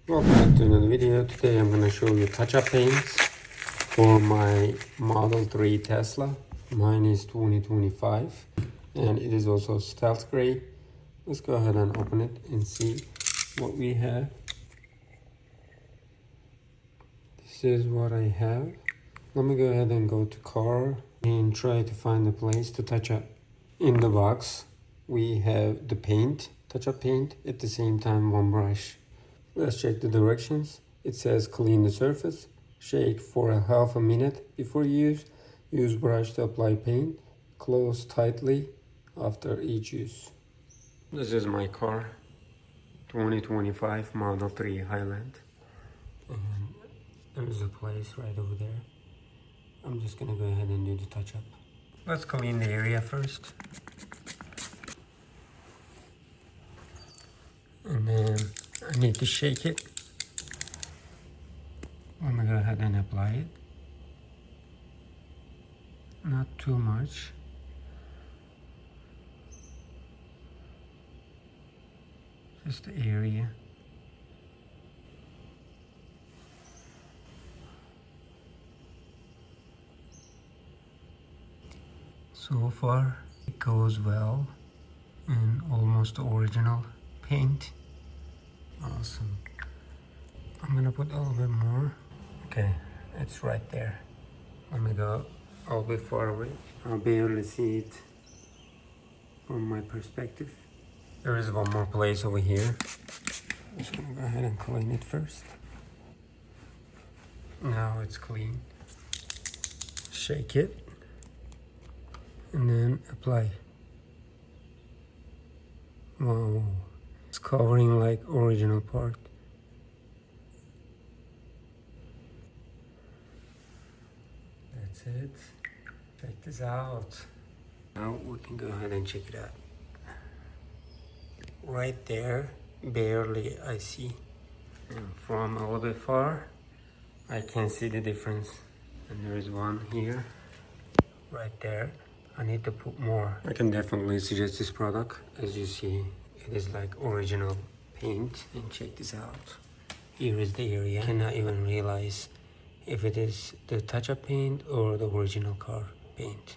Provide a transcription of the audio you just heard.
Welcome back to another video. Today I'm going to show you touch-up paints for my Model 3 Tesla. Mine is 2025 and it is also Stealth Grey. Let's go ahead and open it and see what we have. This is what I have. Let me go ahead and go to car and try to find a place to touch up. In the box we have the paint, touch-up paint, at the same time one brush. Let's check the directions. It says clean the surface, shake for a half a minute before use brush to apply paint, close tightly after each use. This is my car, 2025 Model 3 Highland, and there's a place right over there. I'm just gonna go ahead and do the touch-up. Let's clean the area first. And then I need to shake it. I'm gonna go ahead and apply it. Not too much. Just the area. So far it goes well and almost original paint. Awesome. I'm gonna put a little bit more. Okay, it's right there. Let me go a little bit far away. I'll barely see it from my perspective. There is one more place over here. I'm just gonna go ahead and clean it first. Now it's clean. Shake it and then apply. Wow, it's covering like original part. That's it. Check this out. Now we can go ahead and check it out. Right there, barely I see. And from a little bit far, I can see the difference. And there is one here, right there. I need to put more. I can definitely suggest this product. As you see, it is like original paint. And check this out. Here is the area. I cannot even realize if it is the touch-up paint or the original car paint.